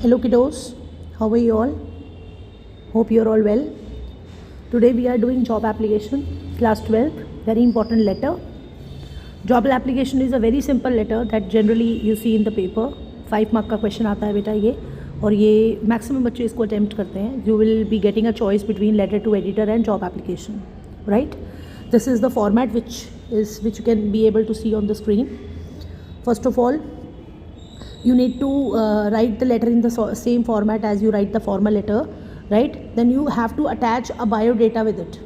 Hello kiddos, how are you all? Hope you are all well. Today we are doing job application, class 12, very important letter. Job application is a very simple letter that generally you see in the paper. 5 mark का question आता है बेटा ये, और ये maximum बच्चे इसको attempt करते हैं. You will be getting a choice between letter to editor and job application, right? This is the format which you can be able to see on the screen. First of all, you need to write the letter in the same format as you write the formal letter, right? Then you have to attach a biodata with it.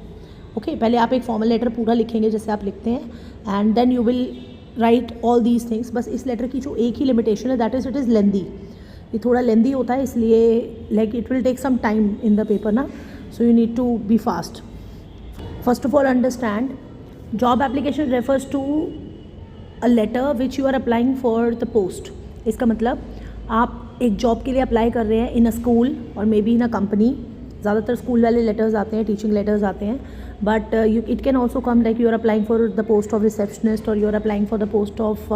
Okay, पहले आप एक formal letter पूरा लिखेंगे जैसे आप लिखते हैं, and then you will write all these things. बस इस letter की जो एक ही limitation है, that is it is lengthy. ये थोड़ा lengthy होता है, इसलिए like it will take some time in the paper ना, so you need to be fast. First of all, understand, job application refers to a letter which you are applying for the post. इसका मतलब आप एक job के लिए apply कर रहे हैं इन अ स्कूल और may be in a company. ज़्यादातर स्कूल वाले लेटर्स आते हैं, टीचिंग लेटर्स आते हैं, but it can also come like you are applying for the post of receptionist और you are applying for the post of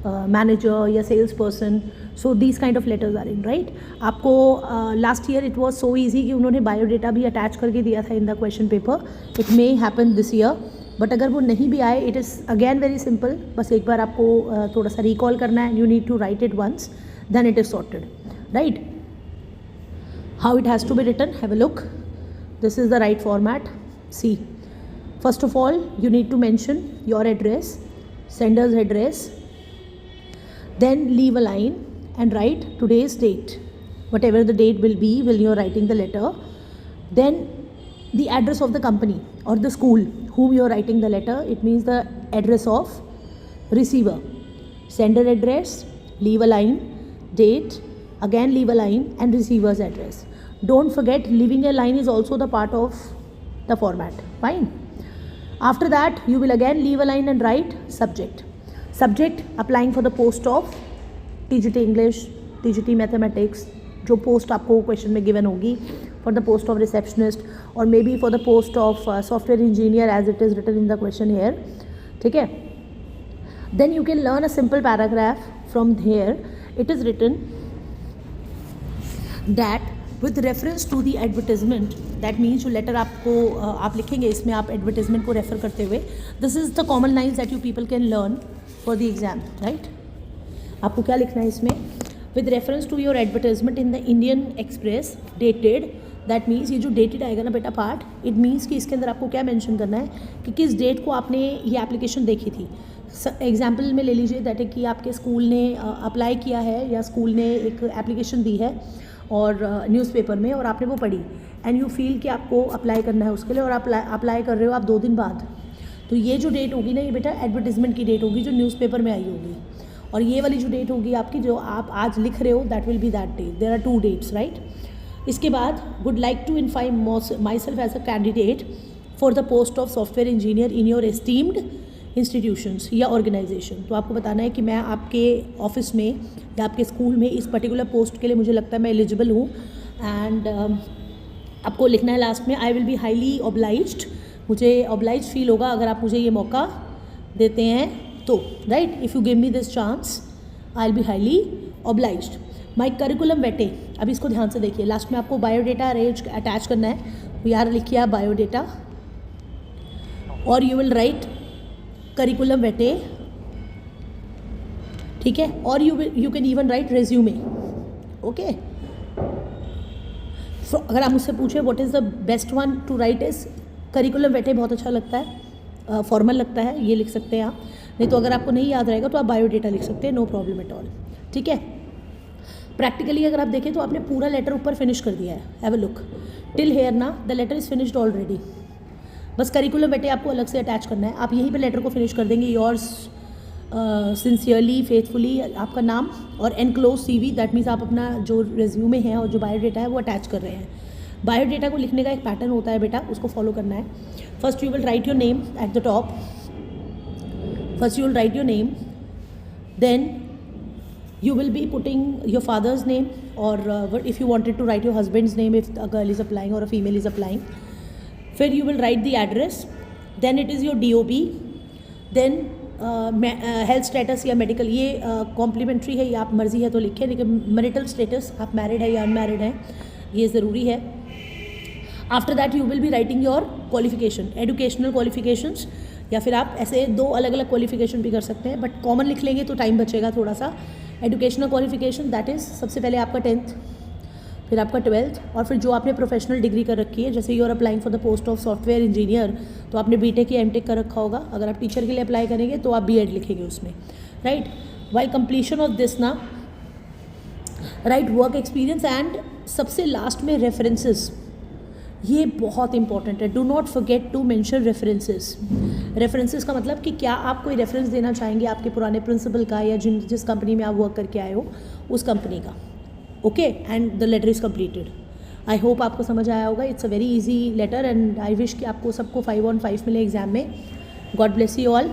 manager या sales person. So these kind of letters are in, right. आपको last year it was so easy कि उन्होंने biodata भी attach करके दिया था in the question paper. It may happen this year, but अगर वो नहीं भी आए, it is again very simple. बस एक बार आपको थोड़ा सा रिकॉल करना है. You need to write it once, then it is sorted, right. How it has to be written, have a look. This is the right format. See, first of all you need to mention your address, sender's address, then leave a line and write today's date, whatever the date will be when you are writing the letter. Then the address of the company or the school whom you are writing the letter, it means the address of receiver. Sender address, leave a line, date, again leave a line, and receiver's address. Don't forget, leaving a line is also the part of the format. Fine. After that you will again leave a line and write subject. Subject applying for the post of TGT English, TGT Mathematics, जो post आपको question में given होगी, for the post of receptionist और may be for the post of software engineer as it is written in the question here. ठीक है. Then you can learn a simple paragraph from here. It is written that with reference to the advertisement. That means जो letter आपको आप लिखेंगे इसमें आप advertisement को refer करते हुए, this is the common lines that you people can learn for the exam, right. आपको क्या लिखना है इसमें, with reference to your advertisement in the Indian Express dated. That means ये जो डेटेड आएगा ना बेटा पार्ट, इट मीन्स कि इसके अंदर आपको क्या मेंशन करना है कि किस डेट को आपने ये एप्लीकेशन देखी थी. एग्जाम्पल में ले लीजिए दैट है कि आपके स्कूल ने अप्लाई किया है या स्कूल ने एक एप्लीकेशन दी है और न्यूज़पेपर में, और आपने वो पढ़ी एंड यू फील कि आपको अप्लाई करना है उसके लिए, और आप अप्लाई कर रहे हो आप 2 दिन बाद. तो ये जो डेट होगी ना, ये बेटा एडवर्टीजमेंट की डेट होगी जो न्यूज़पेपर में आई होगी, और ये वाली जो डेट होगी आपकी जो आप आज लिख रहे हो, that will be that date. There are 2 dates, right. इसके बाद would like to inform myself as a candidate for the post of software engineer in your esteemed institutions या ऑर्गेनाइजेशन. तो आपको बताना है कि मैं आपके ऑफिस में या आपके स्कूल में इस पर्टिकुलर पोस्ट के लिए मुझे लगता है मैं एलिजिबल हूँ. एंड आपको लिखना है लास्ट में, I will be highly obliged. मुझे ऑब्लाइज फील होगा अगर आप मुझे ये मौका देते हैं तो, right. If you give me this chance I will be highly obliged. My curriculum vitae. अब इसको ध्यान से देखिए, लास्ट में आपको बायोडेटा अटैच करना है. यार लिखिए आप बायोडेटा और you will write curriculum vitae. ठीक है. और you can even write resume. Okay. So अगर आप मुझसे पूछे what is the best one to write is curriculum vitae. बहुत अच्छा लगता है, फॉर्मल लगता है, ये लिख सकते हैं आप. नहीं तो अगर आपको नहीं याद रहेगा तो आप बायोडेटा लिख सकते हैं, नो प्रॉब्लम एट ऑल. ठीक है. प्रैक्टिकली अगर आप देखें तो आपने पूरा लेटर ऊपर फिनिश कर दिया है. Have a look till here ना, the letter is finished already. बस करिकुलम वेटे आपको अलग से अटैच करना है. आप यहीं पे लेटर को फिनिश कर देंगे. योर्स सिंसियरली फेथफुली, आपका नाम और एनक्लोज CV. दैट मीन्स आप अपना जो रेज्यूमे है और जो बायोडेटा है वो अटैच कर रहे हैं. बायोडेटा को लिखने का एक पैटर्न होता है बेटा, उसको फॉलो करना है. First you will write your name at the top. First you will write your name, then you will be putting your father's name, or if you wanted to write your husband's name if a girl is applying or a female is applying. Then you will write the address, then it is your DOB, then health status या medical ये complementary है, ये आप मर्जी है तो लिखें, लेकिन मैरिटल स्टेटस आप मैरिड है या अनमैरिड हैं ये ज़रूरी है। After that you will be writing your qualification, educational qualifications, या फिर आप ऐसे 2 अलग अलग क्वालिफिकेशन भी कर सकते हैं, बट कॉमन लिख लेंगे तो टाइम बचेगा थोड़ा सा। एजुकेशनल क्वालिफिकेशन दैट इज़ सबसे पहले आपका 10th, फिर आपका 12th, और फिर जो आपने प्रोफेशनल डिग्री कर रखी है, जैसे you are applying for the post of software engineer तो आपने बीटेक या एमटेक कर रखा होगा। अगर आप टीचर के लिए अप्लाई करेंगे तो आप बीएड लिखेंगे उसमें, right. While completion of this ना राइट वर्क एक्सपीरियंस, एंड सबसे लास्ट में रेफरेंसेस, ये बहुत इंपॉर्टेंट है। Do not forget to mention references. References का मतलब कि क्या आप कोई रेफरेंस देना चाहेंगे आपके पुराने प्रिंसिपल का या जिस कंपनी में आप वर्क करके आए हो उस कंपनी का, okay. And the letter is completed. I hope आपको समझ आया होगा। It's a very easy letter and I wish कि आपको सबको 5 on 5 मिले एग्जाम में। God bless you all.